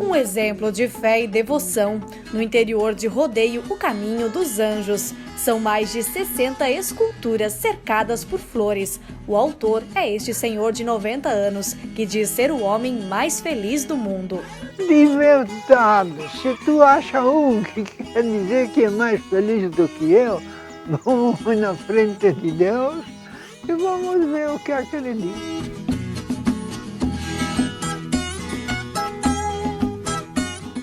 Um exemplo de fé e devoção. No interior de Rodeio, o Caminho dos Anjos. São mais de 60 esculturas cercadas por flores. O autor é este senhor de 90 anos, que diz ser o homem mais feliz do mundo. De verdade, se tu acha um que quer dizer que é mais feliz do que eu, vamos na frente de Deus e vamos ver o que é que ele diz.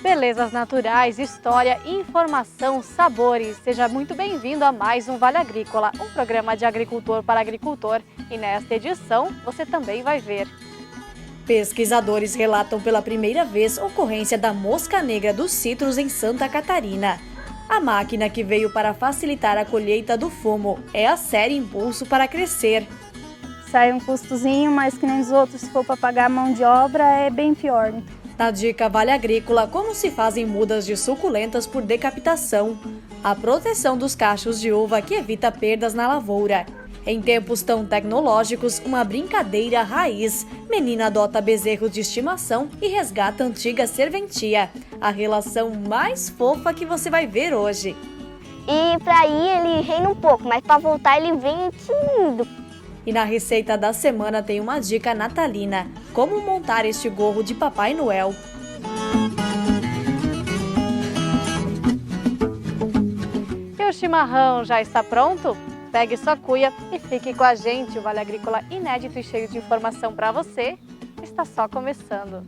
Belezas naturais, história, informação, sabores. Seja muito bem-vindo a mais um Vale Agrícola, um programa de agricultor para agricultor. E nesta edição, você também vai ver. Pesquisadores relatam pela primeira vez a ocorrência da mosca negra dos citros em Santa Catarina. A máquina que veio para facilitar a colheita do fumo é a série Impulso para Crescer. Sai um custozinho, mas que nem os outros, se for para pagar a mão de obra, é bem pior. Na dica Vale Agrícola, como se fazem mudas de suculentas por decapitação. A proteção dos cachos de uva que evita perdas na lavoura. Em tempos tão tecnológicos, uma brincadeira raiz. Menina adota bezerro de estimação e resgata antiga serventia. A relação mais fofa que você vai ver hoje. E para ir ele reina um pouco, mas para voltar ele vem tímido. E na receita da semana tem uma dica natalina. Como montar este gorro de Papai Noel. E o chimarrão já está pronto? Pegue sua cuia e fique com a gente. O Vale Agrícola inédito e cheio de informação para você está só começando.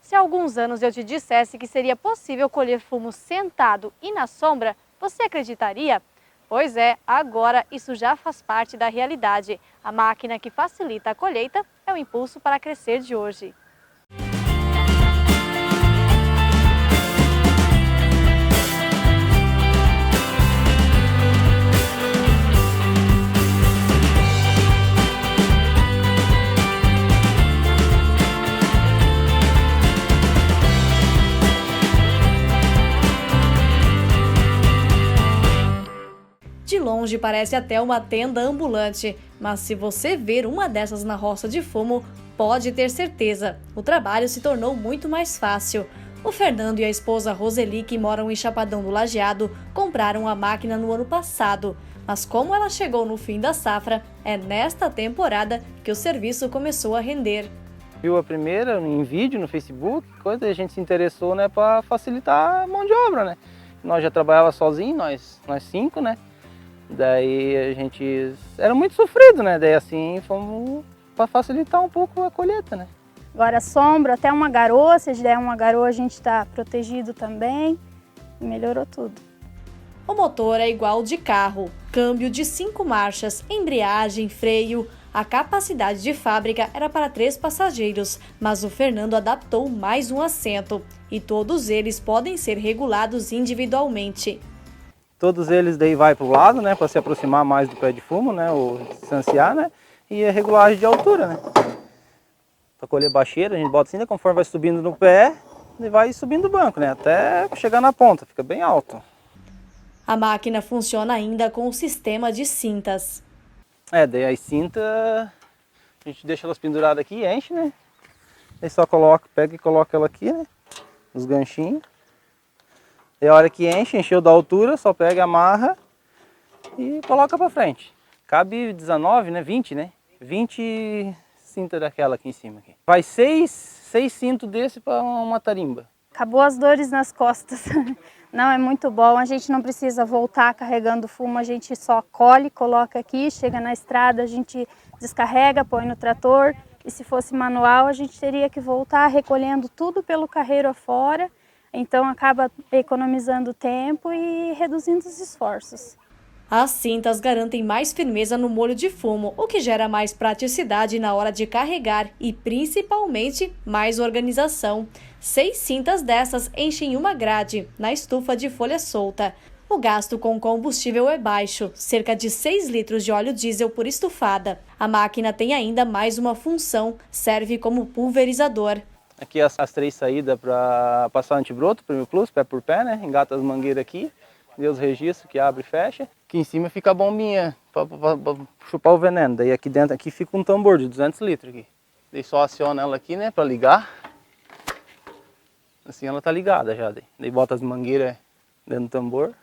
Se há alguns anos eu te dissesse que seria possível colher fumo sentado e na sombra, você acreditaria? Pois é, agora isso já faz parte da realidade. A máquina que facilita a colheita é o Impulso para Crescer de hoje. De longe parece até uma tenda ambulante, mas se você ver uma dessas na roça de fumo, pode ter certeza, o trabalho se tornou muito mais fácil. O Fernando e a esposa Roseli, que moram em Chapadão do Lajeado, compraram a máquina no ano passado. Mas como ela chegou no fim da safra, é nesta temporada que o serviço começou a render. Viu a primeira em vídeo no Facebook, coisa, a gente se interessou, né, para facilitar a mão de obra, né? Nós já trabalhávamos sozinhos, nós 5, né? Daí a gente era muito sofrido, né? Daí assim fomos para facilitar um pouco a colheita, né? Agora sombra, até uma garoa, se der uma garoa a gente está protegido também, melhorou tudo. O motor é igual de carro, câmbio de 5 marchas, embreagem, freio. A capacidade de fábrica era para 3 passageiros, mas o Fernando adaptou mais um assento e todos eles podem ser regulados individualmente. Todos eles daí vai para o lado, né, para se aproximar mais do pé de fumo, né, ou distanciar, né, e a regulagem de altura, né. Para colher baixeira, a gente bota assim, né, conforme vai subindo no pé, e vai subindo o banco, né, até chegar na ponta, fica bem alto. A máquina funciona ainda com o sistema de cintas. Daí as cintas, a gente deixa elas penduradas aqui e enche, né, aí só coloca, pega e coloca ela aqui, né, nos ganchinhos. E a hora que encheu da altura, só pega, amarra e coloca para frente. Cabe 19, né? 20, né? 20 cintas daquela aqui em cima. Aqui. Vai 6 cintos desse para uma tarimba. Acabou as dores nas costas. Não, é muito bom, a gente não precisa voltar carregando fumo, a gente só colhe, coloca aqui, chega na estrada, a gente descarrega, põe no trator. E se fosse manual, a gente teria que voltar recolhendo tudo pelo carreiro afora. Então acaba economizando tempo e reduzindo os esforços. As cintas garantem mais firmeza no molho de fumo, o que gera mais praticidade na hora de carregar e principalmente mais organização. 6 cintas dessas enchem uma grade na estufa de folha solta. O gasto com combustível é baixo, cerca de 6 litros de óleo diesel por estufada. A máquina tem ainda mais uma função, serve como pulverizador. Aqui as 3 saídas para passar antibroto, Premium Plus, pé por pé, né? Engata as mangueiras aqui, vê os registros que abre e fecha. Aqui em cima fica a bombinha para chupar o veneno. Daí aqui dentro aqui fica um tambor de 200 litros aqui. Daí só aciona ela aqui, né, para ligar. Assim ela tá ligada já. Daí bota as mangueiras dentro do tambor.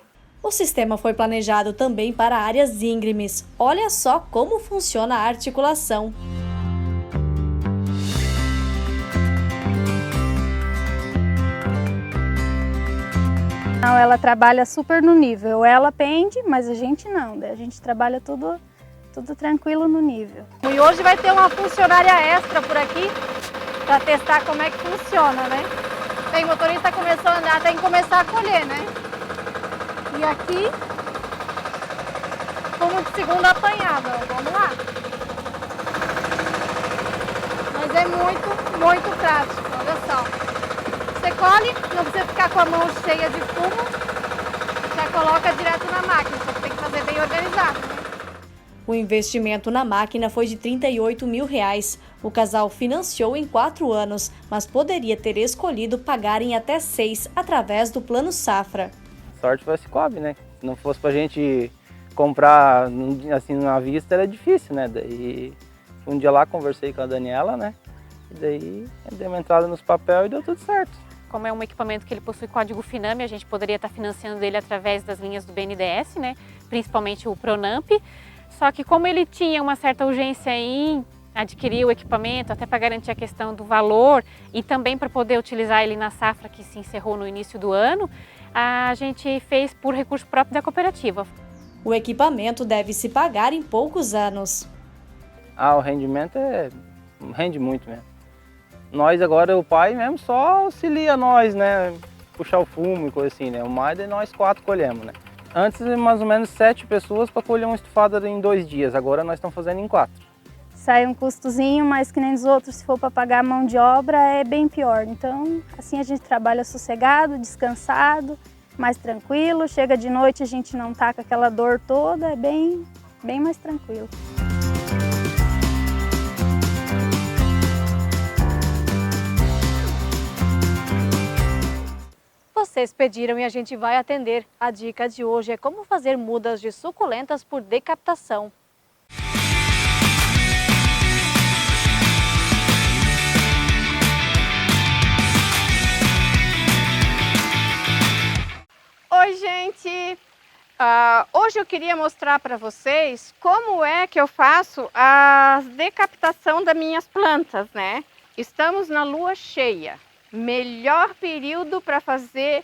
O sistema foi planejado também para áreas íngremes. Olha só como funciona a articulação. Não, ela trabalha super no nível. Ela pende, mas a gente não. A gente trabalha tudo tranquilo no nível. E hoje vai ter uma funcionária extra por aqui para testar como é que funciona, né? Bem, o motorista começou a andar, tem que começar a colher, né? E aqui, como de segunda apanhada, ó. Vamos lá. Mas é muito prático, olha só. Você colhe, não precisa ficar com a mão cheia de fumo, já coloca direto na máquina, só que tem que fazer bem organizado, né? O investimento na máquina foi de R$ 38 mil. O casal financiou em 4 anos, mas poderia ter escolhido pagar em até 6 através do Plano Safra. Sorte foi Cicobi, né? Se não fosse pra gente comprar assim na vista, era difícil, né? Daí um dia lá conversei com a Daniela, né? E daí dei uma entrada nos papéis e deu tudo certo. Como é um equipamento que ele possui código FINAME, a gente poderia estar financiando ele através das linhas do BNDES, né? Principalmente o Pronamp. Só que como ele tinha uma certa urgência em adquirir o equipamento, até para garantir a questão do valor e também para poder utilizar ele na safra que se encerrou no início do ano, a gente fez por recurso próprio da cooperativa. O equipamento deve se pagar em poucos anos. O rendimento rende muito mesmo. Nós agora, o pai mesmo só auxilia nós, né? Puxar o fumo e coisa assim, né? O mais de nós 4 colhemos, né? Antes, mais ou menos 7 pessoas para colher uma estufada em 2 dias. Agora nós estamos fazendo em 4. Sai um custozinho, mas que nem os outros, se for para pagar a mão de obra, é bem pior. Então, assim a gente trabalha sossegado, descansado, mais tranquilo. Chega de noite, a gente não tá com aquela dor toda, é bem mais tranquilo. Vocês pediram e a gente vai atender. A dica de hoje é como fazer mudas de suculentas por decaptação. Oi, gente! Hoje eu queria mostrar para vocês como é que eu faço a decaptação das minhas plantas, né? Estamos na lua cheia. Melhor período para fazer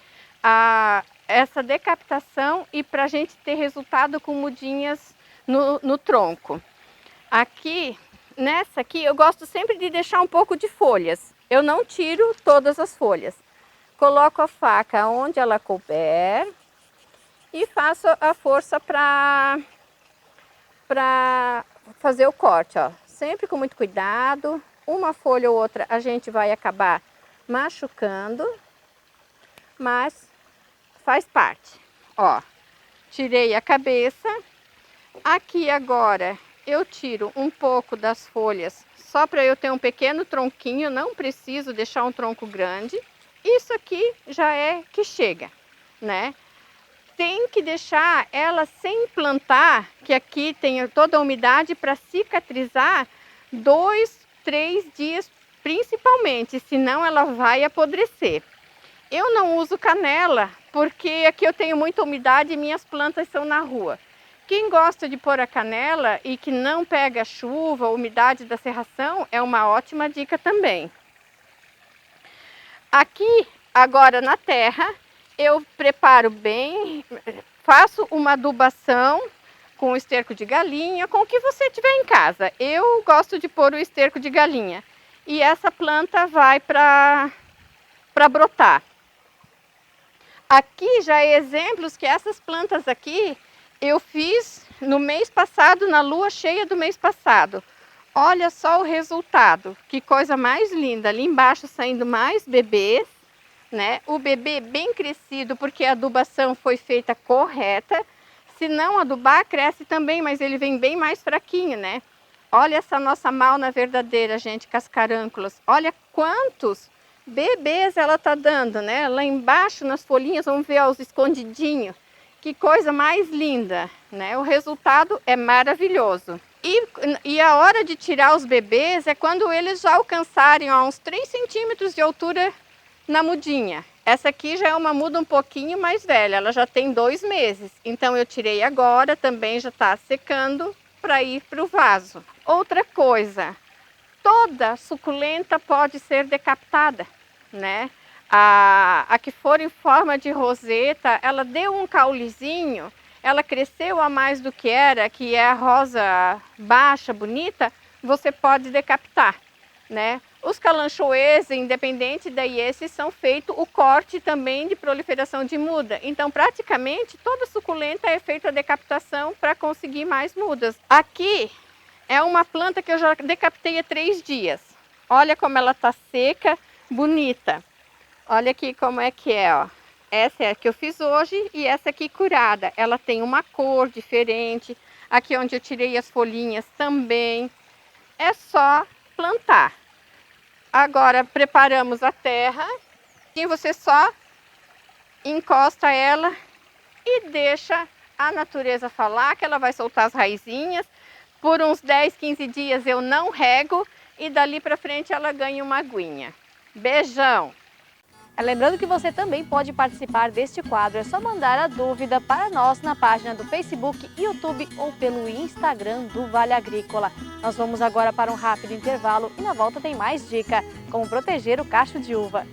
essa decaptação e para a gente ter resultado com mudinhas no tronco. Aqui, nessa aqui, eu gosto sempre de deixar um pouco de folhas. Eu não tiro todas as folhas. Coloco a faca onde ela couber e faço a força para fazer o corte, ó. Sempre com muito cuidado. Uma folha ou outra a gente vai acabar machucando, mas faz parte. Ó, tirei a cabeça. Aqui agora eu tiro um pouco das folhas, só para eu ter um pequeno tronquinho, não preciso deixar um tronco grande. Isso aqui já é que chega, né? Tem que deixar ela sem plantar, que aqui tem toda a umidade para cicatrizar 2, 3 dias principalmente, senão ela vai apodrecer. Eu não uso canela porque aqui eu tenho muita umidade e minhas plantas são na rua. Quem gosta de pôr a canela e que não pega chuva, umidade da serração, é uma ótima dica também. Aqui, agora na terra, eu preparo bem, faço uma adubação com esterco de galinha, com o que você tiver em casa. Eu gosto de pôr o esterco de galinha. E essa planta vai para brotar. Aqui já é exemplos que essas plantas aqui eu fiz no mês passado, na lua cheia do mês passado. Olha só o resultado, que coisa mais linda. Ali embaixo saindo mais bebês, né? O bebê bem crescido porque a adubação foi feita correta. Se não adubar, cresce também, mas ele vem bem mais fraquinho, né? Olha essa nossa malna verdadeira, gente, cascarânculas. Olha quantos bebês ela tá dando, né? Lá embaixo nas folhinhas, vamos ver ó, os escondidinhos. Que coisa mais linda, né? O resultado é maravilhoso. E a hora de tirar os bebês é quando eles já alcançarem ó, uns 3 centímetros de altura na mudinha. Essa aqui já é uma muda um pouquinho mais velha, ela já tem 2 meses. Então eu tirei agora, também já está secando para ir para o vaso. Outra coisa, toda suculenta pode ser decapitada, né? A que for em forma de roseta, ela deu um caulezinho, ela cresceu a mais do que era, que é a rosa baixa, bonita, você pode decapitar, né? Os calanchoes, independente daí, esses são feito o corte também de proliferação de muda. Então, praticamente, toda suculenta é feita a decapitação para conseguir mais mudas. Aqui é uma planta que eu já decapitei há 3 dias. Olha como ela está seca, bonita. Olha aqui como é que é, ó. Essa é a que eu fiz hoje e essa aqui curada. Ela tem uma cor diferente. Aqui onde eu tirei as folhinhas também. É só plantar. Agora preparamos a terra e você só encosta ela e deixa a natureza falar que ela vai soltar as raizinhas. Por uns 10, 15 dias eu não rego e dali para frente ela ganha uma aguinha. Beijão! Lembrando que você também pode participar deste quadro, é só mandar a dúvida para nós na página do Facebook, YouTube ou pelo Instagram do Vale Agrícola. Nós vamos agora para um rápido intervalo e na volta tem mais dica, como proteger o cacho de uva.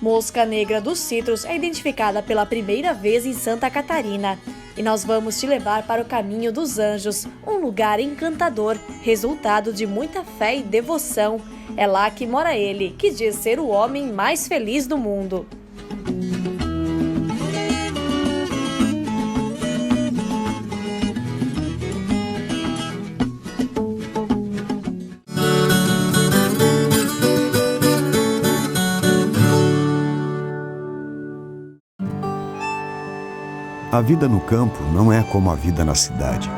Mosca negra dos citros é identificada pela primeira vez em Santa Catarina. E nós vamos te levar para o Caminho dos Anjos, um lugar encantador, resultado de muita fé e devoção. É lá que mora ele, que diz ser o homem mais feliz do mundo. A vida no campo não é como a vida na cidade.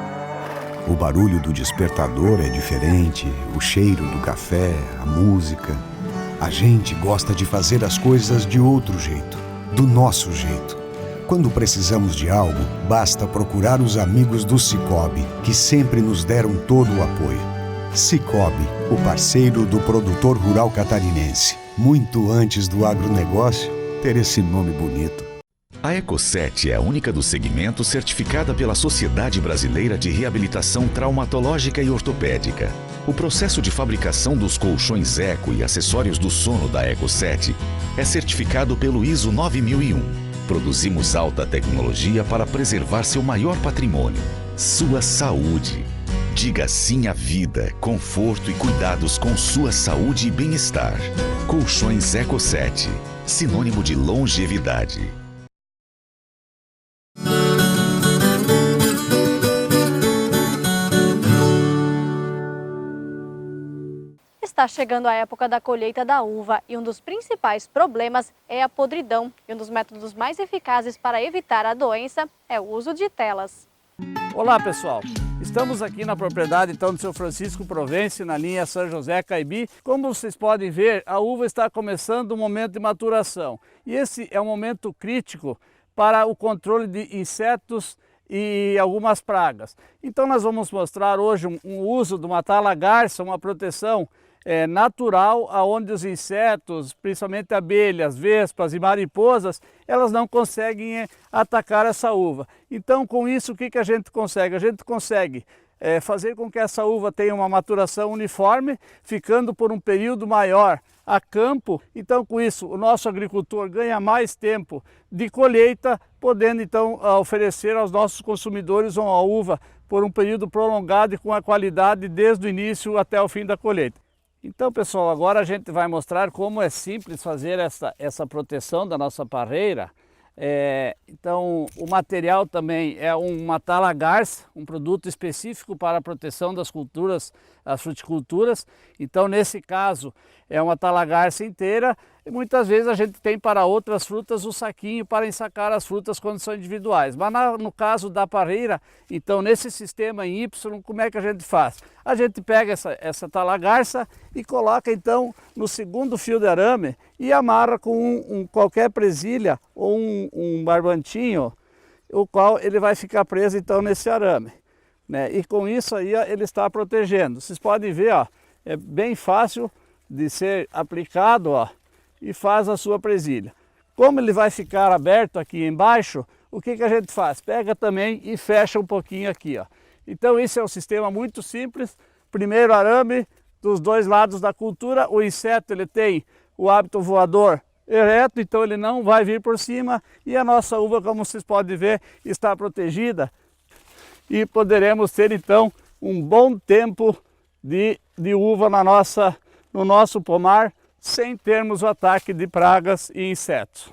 O barulho do despertador é diferente, o cheiro do café, a música. A gente gosta de fazer as coisas de outro jeito, do nosso jeito. Quando precisamos de algo, basta procurar os amigos do Sicoob, que sempre nos deram todo o apoio. Sicoob, o parceiro do produtor rural catarinense. Muito antes do agronegócio ter esse nome bonito. A Eco7 é a única do segmento certificada pela Sociedade Brasileira de Reabilitação Traumatológica e Ortopédica. O processo de fabricação dos colchões Eco e acessórios do sono da Eco7 é certificado pelo ISO 9001. Produzimos alta tecnologia para preservar seu maior patrimônio, sua saúde. Diga sim à vida, conforto e cuidados com sua saúde e bem-estar. Colchões Eco7, sinônimo de longevidade. Está chegando a época da colheita da uva e um dos principais problemas é a podridão. E um dos métodos mais eficazes para evitar a doença é o uso de telas. Olá pessoal, estamos aqui na propriedade então do seu Francisco Provence, na linha São José Caibi. Como vocês podem ver, a uva está começando um momento de maturação. E esse é um momento crítico para o controle de insetos e algumas pragas. Então nós vamos mostrar hoje um uso de uma tala-garça, uma proteção natural, onde os insetos, principalmente abelhas, vespas e mariposas, elas não conseguem atacar essa uva. Então com isso o que a gente consegue? A gente consegue fazer com que essa uva tenha uma maturação uniforme, ficando por um período maior a campo. Então com isso o nosso agricultor ganha mais tempo de colheita, podendo então oferecer aos nossos consumidores uma uva por um período prolongado e com a qualidade desde o início até o fim da colheita. Então pessoal, agora a gente vai mostrar como é simples fazer essa proteção da nossa parreira, Então, o material também é uma tala-garça, um produto específico para a proteção das culturas, as fruticulturas. Então, nesse caso, é uma tala-garça inteira e muitas vezes a gente tem para outras frutas o saquinho para ensacar as frutas quando são individuais. Mas no caso da parreira, então, nesse sistema em Y, como é que a gente faz? A gente pega essa tala-garça e coloca, então, no segundo fio de arame e amarra com qualquer presilha ou um barbantinho, o qual ele vai ficar preso então nesse arame, né? E com isso aí ó, ele está protegendo. Vocês podem ver, ó, é bem fácil de ser aplicado, ó, e faz a sua presilha. Como ele vai ficar aberto aqui embaixo, o que a gente faz? Pega também e fecha um pouquinho aqui, ó. Então esse é um sistema muito simples. Primeiro arame dos dois lados da cultura. O inseto ele tem o hábito voador ereto, então ele não vai vir por cima, e a nossa uva, como vocês podem ver, está protegida e poderemos ter então um bom tempo de uva no nosso pomar, sem termos o ataque de pragas e insetos.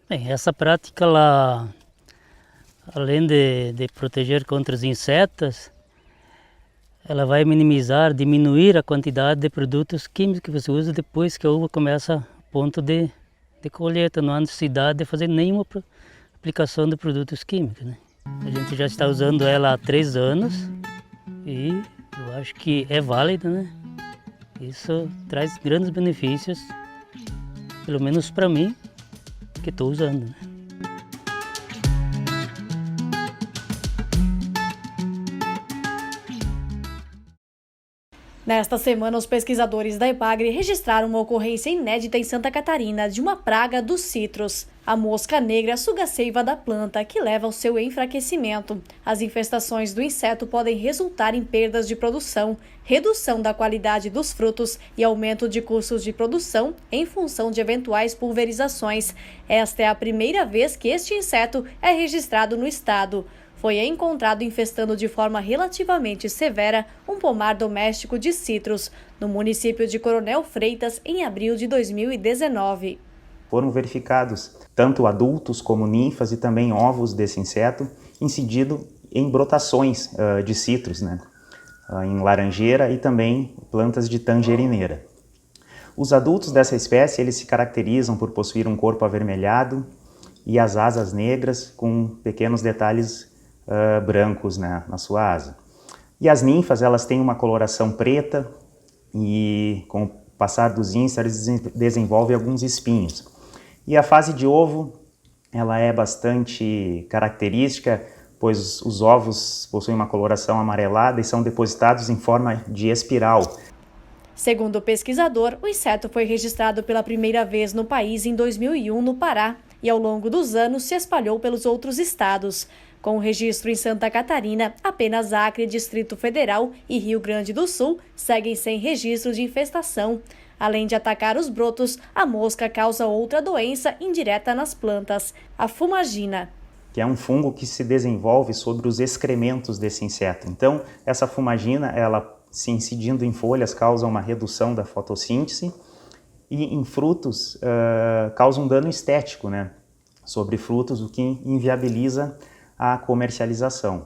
Bem, essa prática, ela, além de proteger contra os insetos, ela vai diminuir a quantidade de produtos químicos que você usa depois que a uva começa a ponto de colheita. Não há necessidade de fazer nenhuma aplicação de produtos químicos, né? A gente já está usando ela há 3 anos e eu acho que é válida, né? Isso traz grandes benefícios, pelo menos para mim, que estou usando, né? Nesta semana, os pesquisadores da EPAGRE registraram uma ocorrência inédita em Santa Catarina de uma praga dos citros. A mosca negra suga a seiva da planta, que leva ao seu enfraquecimento. As infestações do inseto podem resultar em perdas de produção, redução da qualidade dos frutos e aumento de custos de produção em função de eventuais pulverizações. Esta é a primeira vez que este inseto é registrado no estado. Foi encontrado infestando de forma relativamente severa um pomar doméstico de citros, no município de Coronel Freitas, em abril de 2019. Foram verificados tanto adultos como ninfas e também ovos desse inseto incidido em brotações de citros, né? Em laranjeira e também plantas de tangerineira. Os adultos dessa espécie eles se caracterizam por possuir um corpo avermelhado e as asas negras com pequenos detalhes brancos, né, na sua asa. E as ninfas, elas têm uma coloração preta e com o passar dos dias eles desenvolvem alguns espinhos. E a fase de ovo, ela é bastante característica, pois os ovos possuem uma coloração amarelada e são depositados em forma de espiral. Segundo o pesquisador, o inseto foi registrado pela primeira vez no país em 2001 no Pará e ao longo dos anos se espalhou pelos outros estados. Com o registro em Santa Catarina, apenas Acre, Distrito Federal e Rio Grande do Sul seguem sem registro de infestação. Além de atacar os brotos, a mosca causa outra doença indireta nas plantas, a fumagina, que é um fungo que se desenvolve sobre os excrementos desse inseto. Então, essa fumagina, ela se incidindo em folhas, causa uma redução da fotossíntese e em frutos causa um dano estético, né, sobre frutos, o que inviabiliza a comercialização.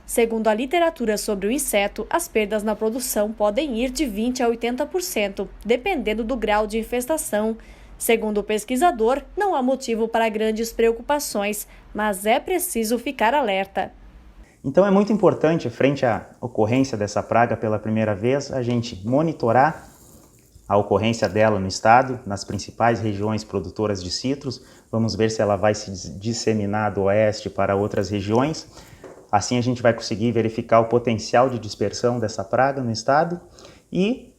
Segundo a literatura sobre o inseto, as perdas na produção podem ir de 20% a 80%, dependendo do grau de infestação. Segundo o pesquisador, não há motivo para grandes preocupações, mas é preciso ficar alerta. Então é muito importante, frente à ocorrência dessa praga pela primeira vez, a gente monitorar a ocorrência dela no estado, nas principais regiões produtoras de citros. Vamos ver se ela vai se disseminar do oeste para outras regiões. Assim a gente vai conseguir verificar o potencial de dispersão dessa praga no estado e,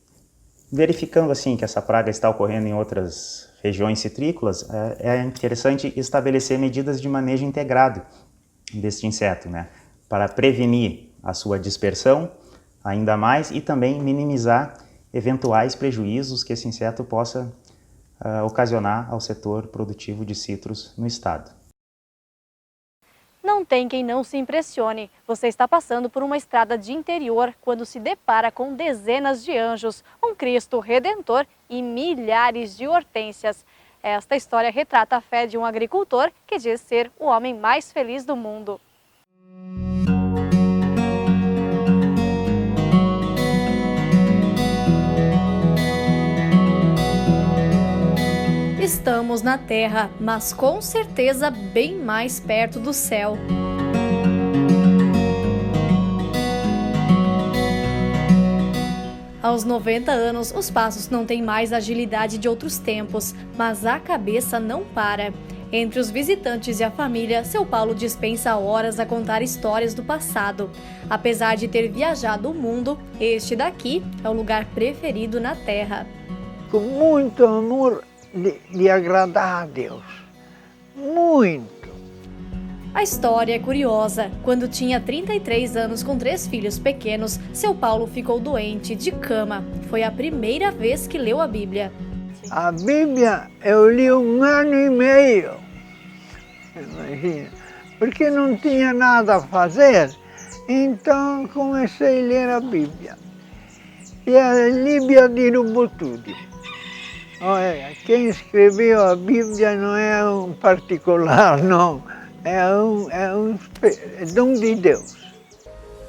verificando assim que essa praga está ocorrendo em outras regiões citrícolas, é interessante estabelecer medidas de manejo integrado deste inseto, né, para prevenir a sua dispersão ainda mais e também minimizar eventuais prejuízos que esse inseto possa ocasionar ao setor produtivo de citros no estado. Não tem quem não se impressione. Você está passando por uma estrada de interior quando se depara com dezenas de anjos, um Cristo Redentor e milhares de hortênsias. Esta história retrata a fé de um agricultor que diz ser o homem mais feliz do mundo. Estamos na Terra, mas com certeza bem mais perto do céu. Aos 90 anos, os passos não têm mais a agilidade de outros tempos, mas a cabeça não para. Entre os visitantes e a família, seu Paulo dispensa horas a contar histórias do passado. Apesar de ter viajado o mundo, este daqui é o lugar preferido na Terra. Com muito amor de agradar a Deus. Muito. A história é curiosa. Quando tinha 33 anos com 3 filhos pequenos, seu Paulo ficou doente, de cama. Foi a primeira vez que leu a Bíblia. A Bíblia eu li 1 ano e meio. Imagina. Porque não tinha nada a fazer, então comecei a ler a Bíblia. E a Bíblia de Ubuntu. Olha, quem escreveu a Bíblia não é um particular, não. É dom de Deus.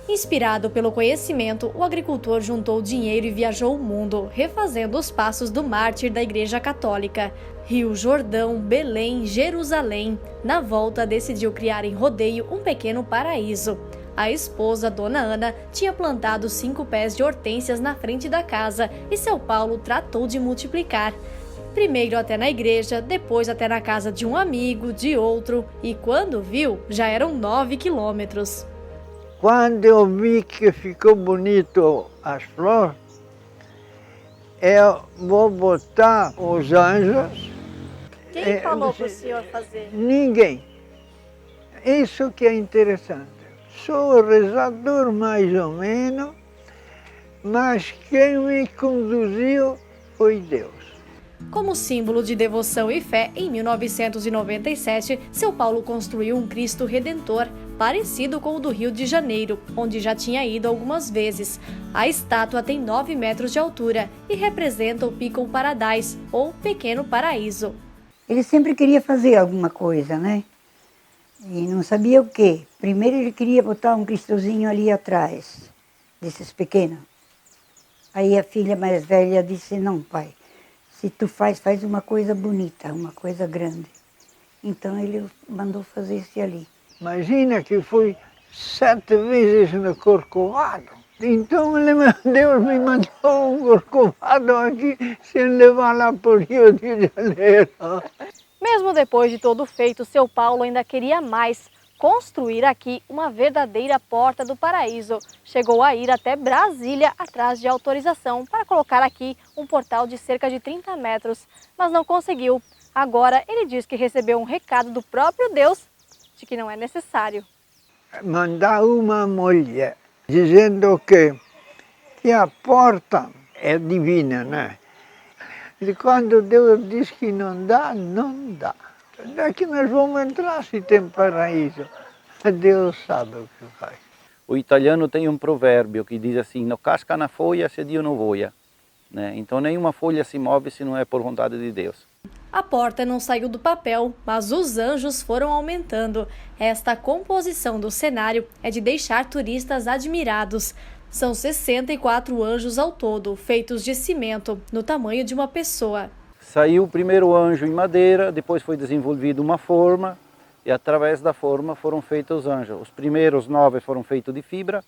Inspirado pelo conhecimento, o agricultor juntou dinheiro e viajou o mundo, refazendo os passos do mártir da Igreja Católica. Rio Jordão, Belém, Jerusalém. Na volta, decidiu criar em Rodeio um pequeno paraíso. A esposa, Dona Ana, tinha plantado 5 pés de hortênsias na frente da casa e seu Paulo tratou de multiplicar. Primeiro até na igreja, depois até na casa de um amigo, de outro, e quando viu, já eram 9 quilômetros. Quando eu vi que ficou bonito as flores, eu vou botar os anjos. Quem falou para o senhor fazer? Ninguém. Isso que é interessante. Sou rezador mais ou menos, mas quem me conduziu foi Deus. Como símbolo de devoção e fé, em 1997, seu Paulo construiu um Cristo Redentor, parecido com o do Rio de Janeiro, onde já tinha ido algumas vezes. A estátua tem 9 metros de altura e representa o Pico Paradise, ou Pequeno Paraíso. Ele sempre queria fazer alguma coisa, né? E não sabia o quê. Primeiro ele queria botar um cristozinho ali atrás, desses pequenos. Aí a filha mais velha disse, não, pai, se tu faz uma coisa bonita, uma coisa grande. Então ele mandou fazer esse ali. Imagina que fui 7 vezes no Corcovado. Então Deus me mandou um Corcovado aqui sem levar lá para o Rio de Janeiro. Mesmo depois de todo feito, seu Paulo ainda queria mais, construir aqui uma verdadeira porta do paraíso. Chegou a ir até Brasília atrás de autorização para colocar aqui um portal de cerca de 30 metros, mas não conseguiu. Agora ele diz que recebeu um recado do próprio Deus de que não é necessário. Mandar uma mulher dizendo que a porta é divina, né? E quando Deus diz que não dá, não dá. Daqui nós vamos entrar se tem paraíso. Deus sabe o que faz. O italiano tem um provérbio que diz assim, não casca na folha se Dio não voia. Né? Então nenhuma folha se move se não é por vontade de Deus. A porta não saiu do papel, mas os anjos foram aumentando. Esta composição do cenário é de deixar turistas admirados. São 64 anjos ao todo, feitos de cimento, no tamanho de uma pessoa. Saiu o primeiro anjo em madeira, depois foi desenvolvida uma forma e através da forma foram feitos os anjos. Os primeiros 9 foram feitos de fibra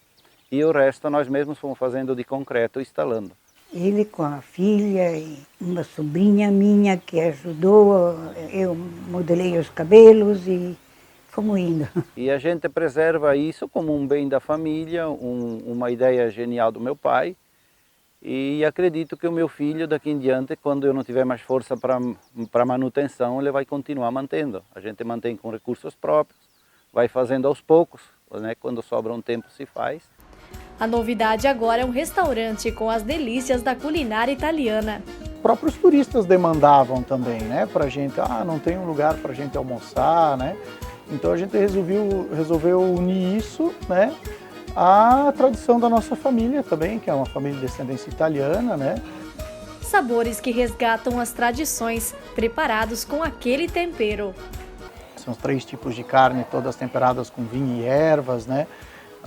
e o resto nós mesmos fomos fazendo de concreto, instalando. Ele com a filha e uma sobrinha minha que ajudou, eu modelei os cabelos e fomos indo. E a gente preserva isso como um bem da família, uma ideia genial do meu pai. E acredito que o meu filho, daqui em diante, quando eu não tiver mais força para manutenção, ele vai continuar mantendo. A gente mantém com recursos próprios, vai fazendo aos poucos, né? Quando sobra um tempo se faz. A novidade agora é um restaurante com as delícias da culinária italiana. Próprios turistas demandavam também, né? Para a gente, não tem um lugar para a gente almoçar, né? Então a gente resolveu unir isso, né? A tradição da nossa família também, que é uma família de descendência italiana, né? Sabores que resgatam as tradições, preparados com aquele tempero. São 3 tipos de carne, todas temperadas com vinho e ervas, né?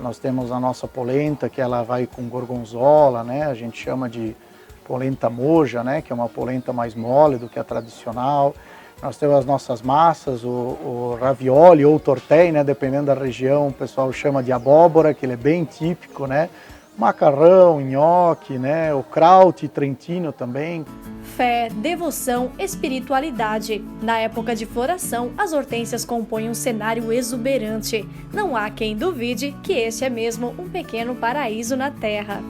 Nós temos a nossa polenta, que ela vai com gorgonzola, né? A gente chama de polenta moja, né? Que é uma polenta mais mole do que a tradicional. Nós temos as nossas massas, o ravioli ou tortelli, né? Dependendo da região, o pessoal chama de abóbora, que ele é bem típico, né? Macarrão, nhoque, né? O kraut trentino também. Fé, devoção, espiritualidade. Na época de floração, as hortênsias compõem um cenário exuberante. Não há quem duvide que este é mesmo um pequeno paraíso na terra.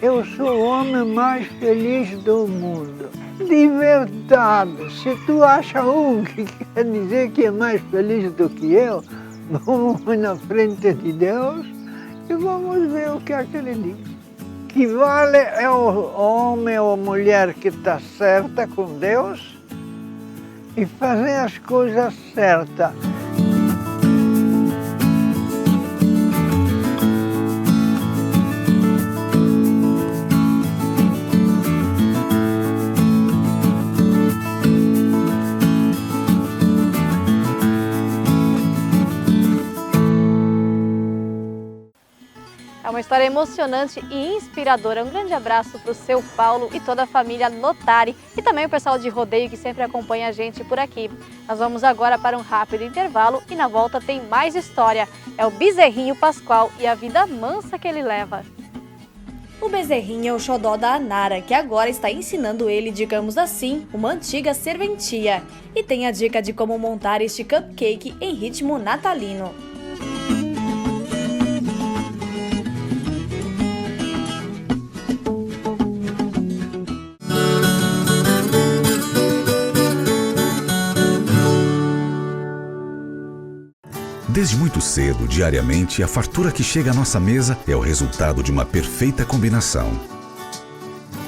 Eu sou o homem mais feliz do mundo. De verdade, se tu acha que quer dizer que é mais feliz do que eu, vamos na frente de Deus e vamos ver o que é que ele diz. O que vale é o homem ou a mulher que está certa com Deus e fazer as coisas certas. É uma história emocionante e inspiradora. Um grande abraço para o seu Paulo e toda a família Notari e também o pessoal de rodeio que sempre acompanha a gente por aqui. Nós vamos agora para um rápido intervalo e na volta tem mais história. É o bezerrinho Pascoal e a vida mansa que ele leva. O bezerrinho é o xodó da Anara, que agora está ensinando ele, digamos assim, uma antiga serventia. E tem a dica de como montar este cupcake em ritmo natalino. Desde muito cedo, diariamente, a fartura que chega à nossa mesa é o resultado de uma perfeita combinação.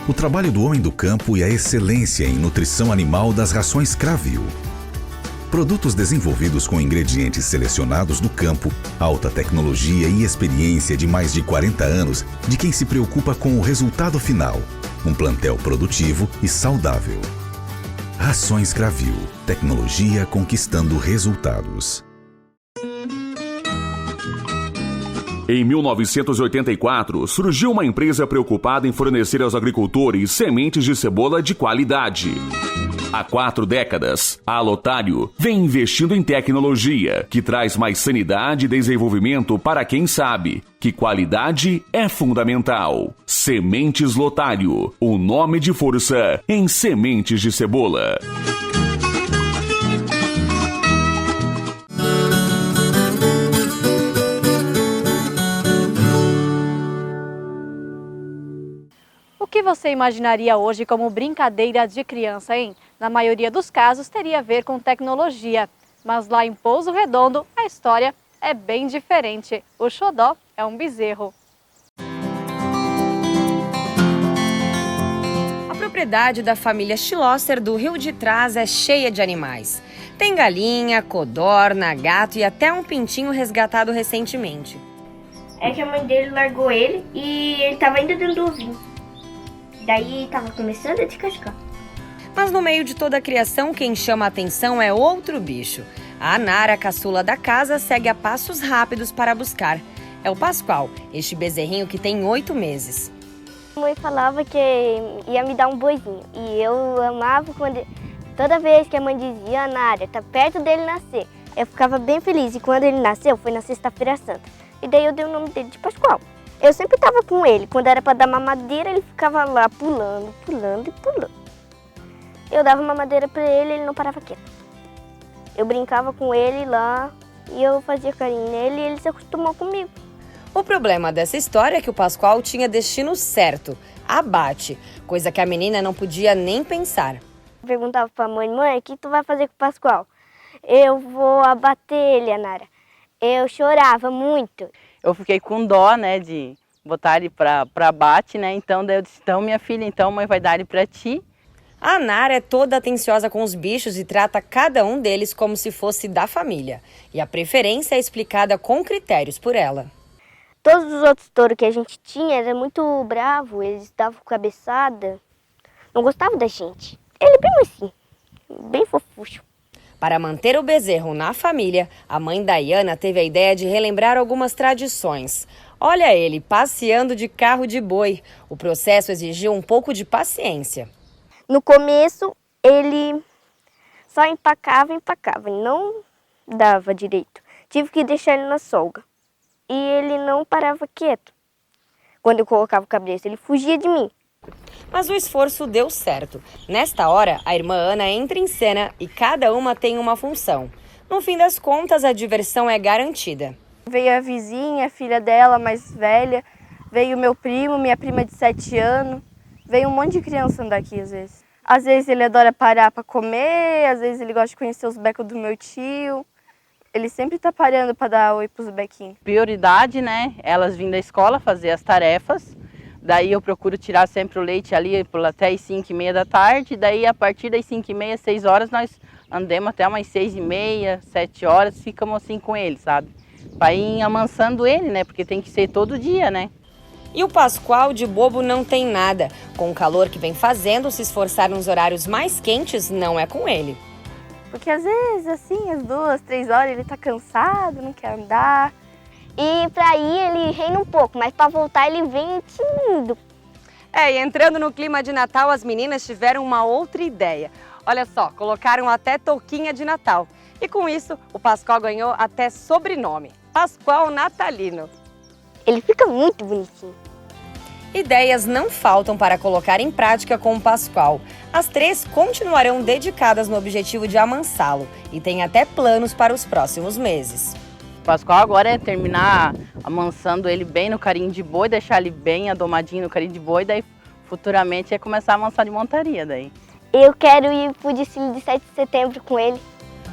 O trabalho do homem do campo e a excelência em nutrição animal das rações Cravil. Produtos desenvolvidos com ingredientes selecionados do campo, alta tecnologia e experiência de mais de 40 anos de quem se preocupa com o resultado final. Um plantel produtivo e saudável. Rações Cravil. Tecnologia conquistando resultados. Em 1984, surgiu uma empresa preocupada em fornecer aos agricultores sementes de cebola de qualidade. Há 4 décadas, a Lotário vem investindo em tecnologia que traz mais sanidade e desenvolvimento para quem sabe que qualidade é fundamental. Sementes Lotário, o nome de força em sementes de cebola. O que você imaginaria hoje como brincadeira de criança, hein? Na maioria dos casos teria a ver com tecnologia. Mas lá em Pouso Redondo, a história é bem diferente. O xodó é um bezerro. A propriedade da família Schlosser do Rio de Trás é cheia de animais. Tem galinha, codorna, gato e até um pintinho resgatado recentemente. É que a mãe dele largou ele e ele tava ainda dentro do ovinho. Daí tava começando a descascar. Mas no meio de toda a criação, quem chama a atenção é outro bicho. A Anara, a caçula da casa, segue a passos rápidos para buscar. É o Pascoal, este bezerrinho que tem 8 meses. A mãe falava que ia me dar um boizinho. E eu amava quando... Toda vez que a mãe dizia, Anara, tá perto dele nascer, eu ficava bem feliz. E quando ele nasceu, foi na Sexta-feira Santa. E daí eu dei o nome dele de Pascoal. Eu sempre estava com ele. Quando era para dar mamadeira, ele ficava lá pulando, pulando e pulando. Eu dava mamadeira para ele, ele não parava quieto. Eu brincava com ele lá e eu fazia carinho nele e ele se acostumou comigo. O problema dessa história é que o Pascoal tinha destino certo, abate, coisa que a menina não podia nem pensar. Eu perguntava para a mãe, o que tu vai fazer com o Pascoal? Eu vou abater ele, Anara. Eu chorava muito. Eu fiquei com dó, né, de botar ele para abate, né? Então, daí eu disse, então, minha filha, então, a mãe vai dar ele para ti. A Anara é toda atenciosa com os bichos e trata cada um deles como se fosse da família. E a preferência é explicada com critérios por ela. Todos os outros touros que a gente tinha eram muito bravos, eles davam cabeçada. não gostava da gente. Ele é bem assim, bem fofucho. Para manter o bezerro na família, a mãe Daiana teve a ideia de relembrar algumas tradições. Olha ele passeando de carro de boi. O processo exigiu um pouco de paciência. No começo, ele só empacava, e não dava direito. Tive que deixar ele na solga. E ele não parava quieto. Quando eu colocava o cabresto, ele fugia de mim. Mas o esforço deu certo. Nesta hora, a irmã Ana entra em cena e cada uma tem uma função. No fim das contas, a diversão é garantida. Veio a vizinha, a filha dela mais velha, veio meu primo, minha prima de 7 anos, veio um monte de criança andar aqui às vezes. Às vezes ele adora parar para comer, às vezes ele gosta de conhecer os becos do meu tio. Ele sempre tá parando para dar oi pros bequinhos. Prioridade, né? Elas vêm da escola fazer as tarefas. Daí eu procuro tirar sempre o leite ali até as 5h30 da tarde. Daí a partir das 5h30, 6 horas, nós andemos até umas 6h30, 7 horas, ficamos assim com ele, sabe? Para ir amansando ele, né? Porque tem que ser todo dia, né? E o Pascoal de bobo não tem nada. Com o calor que vem fazendo, se esforçar nos horários mais quentes não é com ele. Porque às vezes, assim, às 2, 3 horas ele tá cansado, não quer andar. E pra ir ele reina um pouco, mas pra voltar ele vem tímido. E entrando no clima de Natal, as meninas tiveram uma outra ideia. Olha só, colocaram até touquinha de Natal. E com isso, o Pascoal ganhou até sobrenome, Pascoal Natalino. Ele fica muito bonitinho. Ideias não faltam para colocar em prática com o Pascoal. As 3 continuarão dedicadas no objetivo de amansá-lo e têm até planos para os próximos meses. O Pascoal agora é terminar amansando ele bem no carinho de boi, deixar ele bem adomadinho no carinho de boi, daí futuramente é começar a amansar de montaria daí. Eu quero ir pro desfile de 7 de setembro com ele.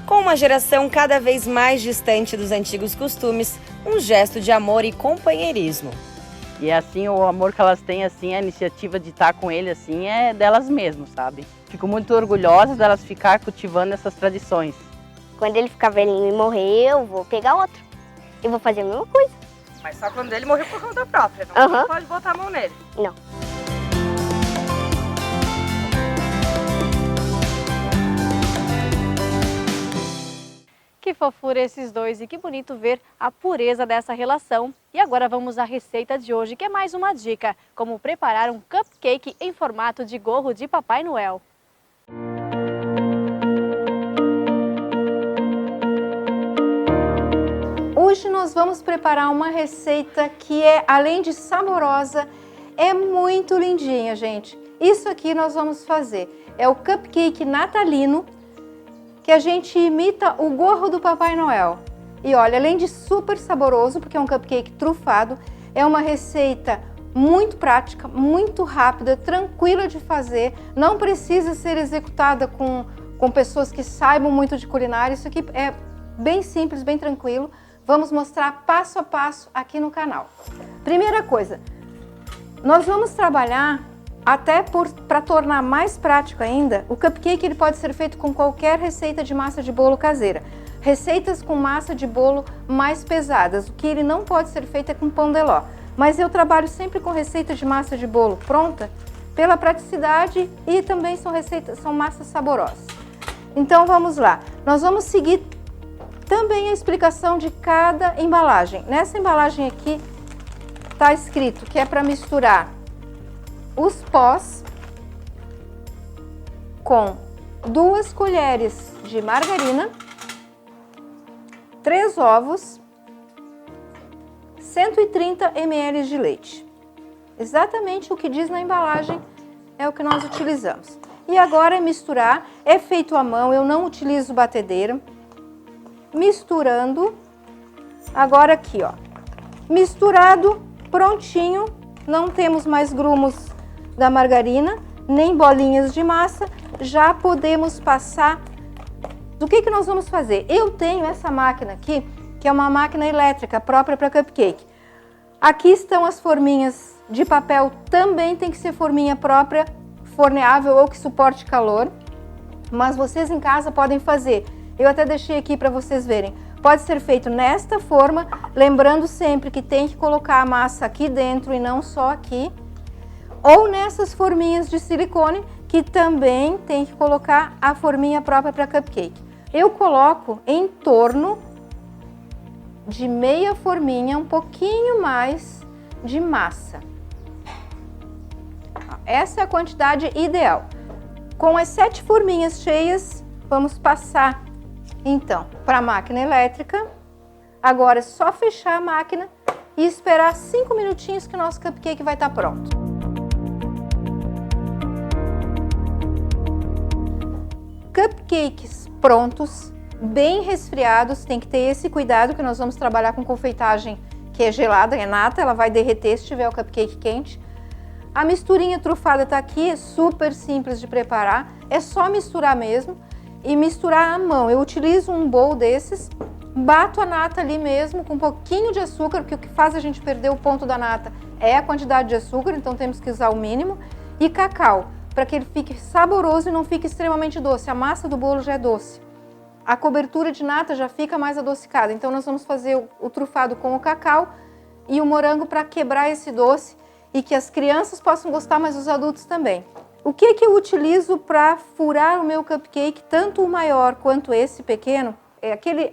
Com uma geração cada vez mais distante dos antigos costumes, um gesto de amor e companheirismo. E assim, o amor que elas têm, assim, a iniciativa de estar com ele, assim, é delas mesmas, sabe? Fico muito orgulhosa delas ficar cultivando essas tradições. Quando ele ficar velhinho e morrer, eu vou pegar outro. Eu vou fazer a mesma coisa. Mas só quando ele morrer por conta própria, não? Você pode botar a mão nele. Não. Que fofura esses dois e que bonito ver a pureza dessa relação. E agora vamos à receita de hoje, que é mais uma dica, como preparar um cupcake em formato de gorro de Papai Noel. Hoje nós vamos preparar uma receita que é, além de saborosa, é muito lindinha, gente. Isso aqui nós vamos fazer. É o cupcake natalino, que a gente imita o gorro do Papai Noel. E olha, além de super saboroso, porque é um cupcake trufado, é uma receita muito prática, muito rápida, tranquila de fazer, não precisa ser executada com pessoas que saibam muito de culinária. Isso aqui é bem simples, bem tranquilo. Vamos mostrar passo a passo aqui no canal. Primeira coisa, nós vamos trabalhar até para tornar mais prático ainda. O cupcake ele pode ser feito com qualquer receita de massa de bolo caseira. Receitas com massa de bolo mais pesadas, o que ele não pode ser feito é com pão de ló. Mas eu trabalho sempre com receita de massa de bolo pronta, pela praticidade, e também são massas saborosas. Então vamos lá, nós vamos seguir também a explicação de cada embalagem. Nessa embalagem aqui está escrito que é para misturar os pós com 2 colheres de margarina, 3 ovos, 130 ml de leite. Exatamente o que diz na embalagem é o que nós utilizamos. E agora é misturar, é feito à mão, eu não utilizo batedeira. Misturando, agora aqui ó, misturado, prontinho, não temos mais grumos da margarina, nem bolinhas de massa, já podemos passar. Do que nós vamos fazer? Eu tenho essa máquina aqui, que é uma máquina elétrica própria para cupcake. Aqui estão as forminhas de papel, também tem que ser forminha própria, forneável ou que suporte calor, mas vocês em casa podem fazer. Eu até deixei aqui para vocês verem. Pode ser feito nesta forma, lembrando sempre que tem que colocar a massa aqui dentro e não só aqui. Ou nessas forminhas de silicone, que também tem que colocar a forminha própria para cupcake. Eu coloco em torno de meia forminha, um pouquinho mais de massa. Essa é a quantidade ideal. Com as 7 forminhas cheias, vamos passar então para a máquina elétrica. Agora é só fechar a máquina e esperar 5 minutinhos que o nosso cupcake vai estar pronto. Cupcakes prontos, bem resfriados, tem que ter esse cuidado que nós vamos trabalhar com confeitagem que é gelada, é nata, ela vai derreter se tiver o cupcake quente. A misturinha trufada está aqui, é super simples de preparar, é só misturar mesmo e misturar à mão. Eu utilizo um bowl desses, bato a nata ali mesmo com um pouquinho de açúcar, porque o que faz a gente perder o ponto da nata é a quantidade de açúcar, então temos que usar o mínimo, e cacau, para que ele fique saboroso e não fique extremamente doce. A massa do bolo já é doce. A cobertura de nata já fica mais adocicada, então nós vamos fazer o trufado com o cacau e o morango para quebrar esse doce e que as crianças possam gostar, mas os adultos também. O que eu utilizo para furar o meu cupcake, tanto o maior quanto esse pequeno? É aquele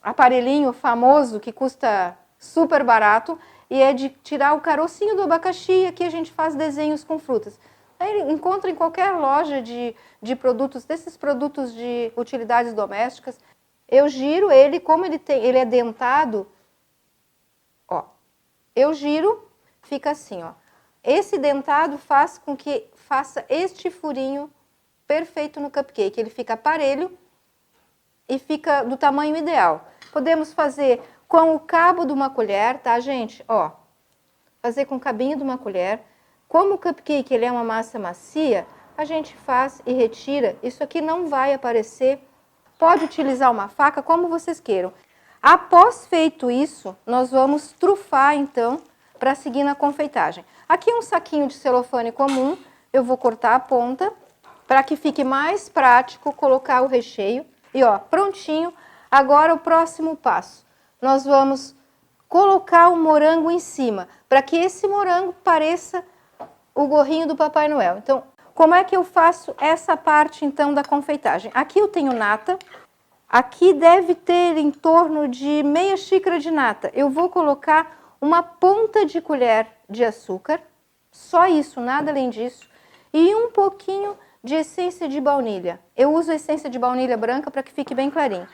aparelhinho famoso que custa super barato e é de tirar o carocinho do abacaxi, e aqui a gente faz desenhos com frutas. Aí encontra em qualquer loja de produtos, desses produtos de utilidades domésticas. Eu giro ele, como ele é dentado, ó, eu giro, fica assim, ó. Esse dentado faz com que faça este furinho perfeito no cupcake. Ele fica parelho e fica do tamanho ideal. Podemos fazer com o cabo de uma colher, tá, gente? Ó, fazer com o cabinho de uma colher. Como o cupcake ele é uma massa macia, a gente faz e retira. Isso aqui não vai aparecer. Pode utilizar uma faca, como vocês queiram. Após feito isso, nós vamos trufar, então, para seguir na confeitagem. Aqui um saquinho de celofane comum, eu vou cortar a ponta, para que fique mais prático colocar o recheio. E ó, prontinho. Agora o próximo passo. Nós vamos colocar o morango em cima, para que esse morango pareça o gorrinho do Papai Noel. Então, como é que eu faço essa parte, então, da confeitagem? Aqui eu tenho nata. Aqui deve ter em torno de meia xícara de nata. Eu vou colocar uma ponta de colher de açúcar. Só isso, nada além disso. E um pouquinho de essência de baunilha. Eu uso essência de baunilha branca para que fique bem clarinho.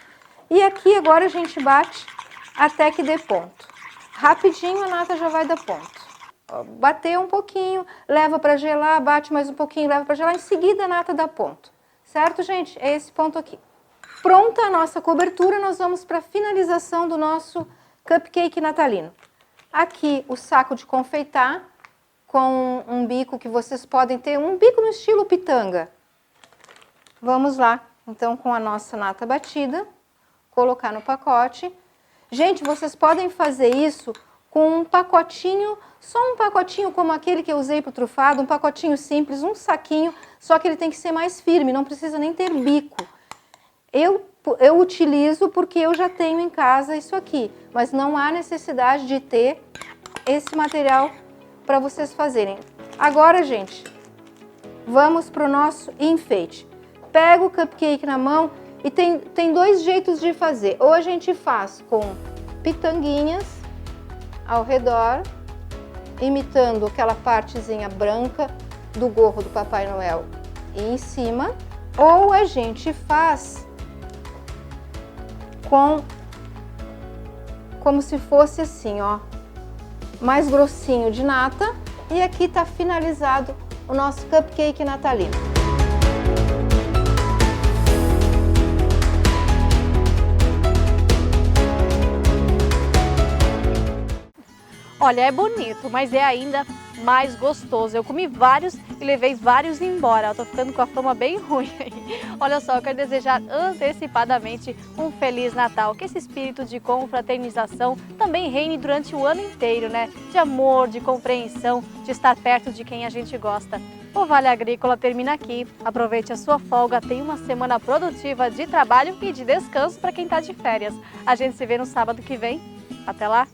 E aqui agora a gente bate até que dê ponto. Rapidinho a nata já vai dar ponto. Bateu um pouquinho, leva para gelar, bate mais um pouquinho, leva para gelar, em seguida a nata dá ponto. Certo, gente? É esse ponto aqui. Pronta a nossa cobertura, nós vamos para a finalização do nosso cupcake natalino. Aqui o saco de confeitar, com um bico que vocês podem ter, um bico no estilo pitanga. Vamos lá, então, com a nossa nata batida, colocar no pacote. Gente, vocês podem fazer isso com um pacotinho, só um pacotinho como aquele que eu usei para o trufado, um pacotinho simples, um saquinho, só que ele tem que ser mais firme, não precisa nem ter bico. Eu utilizo porque eu já tenho em casa isso aqui, mas não há necessidade de ter esse material para vocês fazerem. Agora, gente, vamos para o nosso enfeite. Pega o cupcake na mão e tem dois jeitos de fazer. Ou a gente faz com pitanguinhas ao redor, imitando aquela partezinha branca do gorro do Papai Noel e em cima, ou a gente faz como se fosse assim, ó, mais grossinho de nata, e aqui tá finalizado o nosso cupcake natalino. Olha, é bonito, mas é ainda mais gostoso. Eu comi vários e levei vários embora. Eu tô ficando com a fama bem ruim aí. Olha só, eu quero desejar antecipadamente um Feliz Natal. Que esse espírito de confraternização também reine durante o ano inteiro, né? De amor, de compreensão, de estar perto de quem a gente gosta. O Vale Agrícola termina aqui. Aproveite a sua folga, tenha uma semana produtiva de trabalho e de descanso para quem está de férias. A gente se vê no sábado que vem. Até lá!